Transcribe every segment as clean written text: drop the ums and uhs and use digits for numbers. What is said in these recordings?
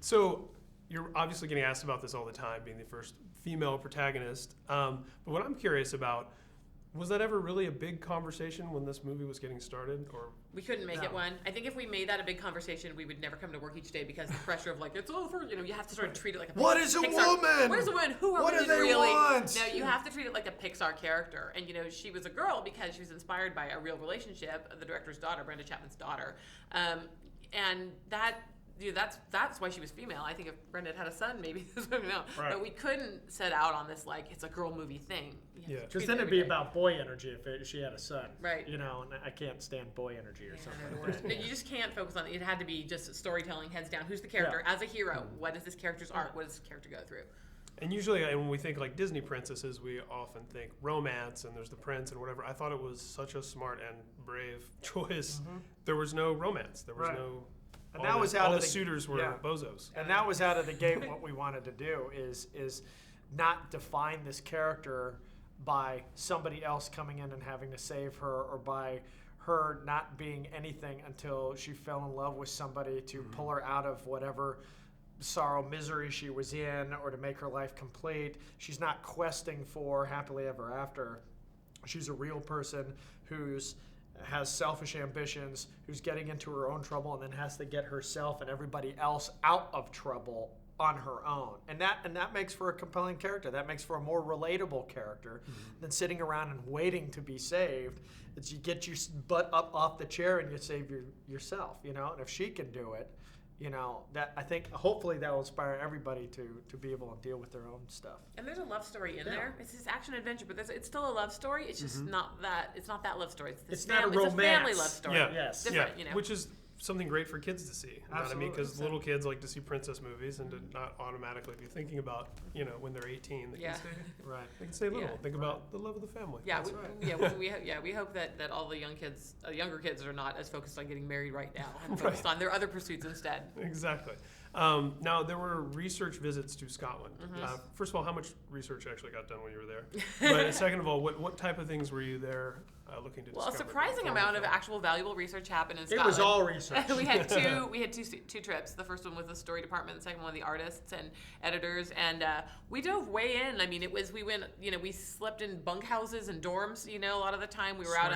So you're obviously getting asked about this all the time, being the first female protagonist. But what I'm curious about, was that ever really a big conversation when this movie was getting started? Or we couldn't make it one. I think if we made that a big conversation, we would never come to work each day because the pressure of like, it's over. You have to sort of treat it like a Pixar. What is a woman? What is a woman? Who are what women do they really? want? No, you have to treat it like a Pixar character. And she was a girl because she was inspired by a real relationship, the director's daughter, Brenda Chapman's daughter, and that. That's why she was female. I think if Brenda had a son, maybe this would know. Right. But we couldn't set out on this like it's a girl movie thing. Yeah. Because then it'd be about boy energy if she had a son. Right. And I can't stand boy energy or something. No, you just can't focus on it. It had to be just storytelling, heads down. Who's the character? As a hero, what is this character's arc? What does this character go through? And usually when we think like Disney princesses, we often think romance and there's the prince and whatever. I thought it was such a smart and brave choice. Mm-hmm. There was no romance. There was no... And that was out all of the suitors were bozos. And that was out of the gate. What we wanted to do is not define this character by somebody else coming in and having to save her, or by her not being anything until she fell in love with somebody to pull her out of whatever sorrow, misery she was in, or to make her life complete. She's not questing for happily ever after. She's a real person who's has selfish ambitions, who's getting into her own trouble and then has to get herself and everybody else out of trouble on her own. And that makes for a compelling character. That makes for a more relatable character than sitting around and waiting to be saved. It's you get your butt up off the chair and you save yourself, And if she can do it, that I think hopefully that will inspire everybody to be able to deal with their own stuff. And there's a love story in there. It's this action adventure, but it's still a love story. It's just not that. It's not that love story. It's not a romance. It's a family love story. Yeah. Yes. Different, Which is something great for kids to see. You know what I mean? Because little kids like to see princess movies and to not automatically be thinking about, when they're 18, they can stay, they can stay little. Think about the love of the family. Yeah, That's right. we hope that all the younger kids are not as focused on getting married right now and focused on their other pursuits instead. Exactly. Now, there were research visits to Scotland. First of all, how much research actually got done when you were there? But second of all, what type of things were you there looking to discover? Well, a surprising amount of actual valuable research happened in It Scotland. was all research. we had two trips. The first one was the story department, the second one the artists and editors, and we dove way in. I mean, we slept in bunkhouses and dorms. A lot of the time we were out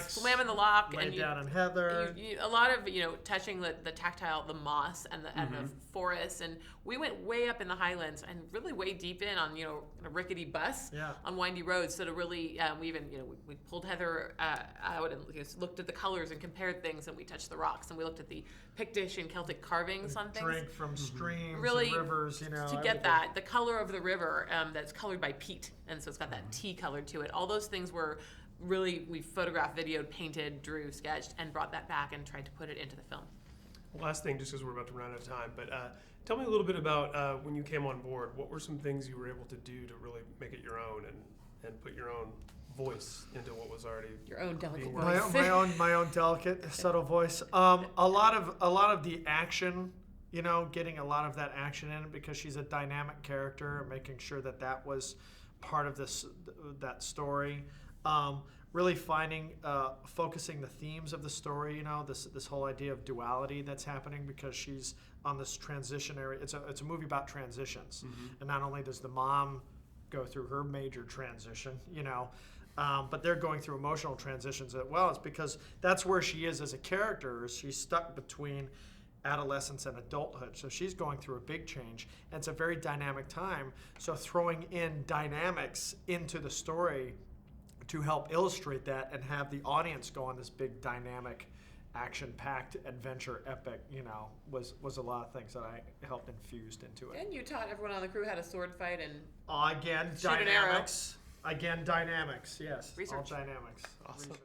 slamming the lock, laid down in heather. A lot of touching the tactile, the moss and the forest, and we went way up in the highlands and really way deep in on a rickety bus on windy roads. So to really we pulled heather out and looked at the colors and compared things, and we touched the rocks and we looked at the Pictish and Celtic carvings on things. Drink from streams, really, and rivers, to everything. get the color of the river that's colored by peat, and so it's got that tea color to it. All those things were really, we photographed, videoed, painted, drew, sketched, and brought that back and tried to put it into the film. Last thing, just because we're about to run out of time, but tell me a little bit about when you came on board. What were some things you were able to do to really make it your own and put your own voice into what was already your own delicate voice? my own delicate, subtle voice. A lot of the action, getting a lot of that action in it, because she's a dynamic character, making sure that was part of that story. Really focusing the themes of the story, this whole idea of duality that's happening, because she's on this transitionary. It's a movie about transitions, and not only does the mom go through her major transition, but they're going through emotional transitions as well. It's because that's where she is as a character. She's stuck between adolescence and adulthood, so she's going through a big change, and it's a very dynamic time. So throwing in dynamics into the story to help illustrate that and have the audience go on this big dynamic, action-packed adventure epic, was a lot of things that I helped infused into it. And you taught everyone on the crew how to sword fight and again, shoot an arrow. Again, dynamics. Yes, Research. all dynamics. Awesome. Research.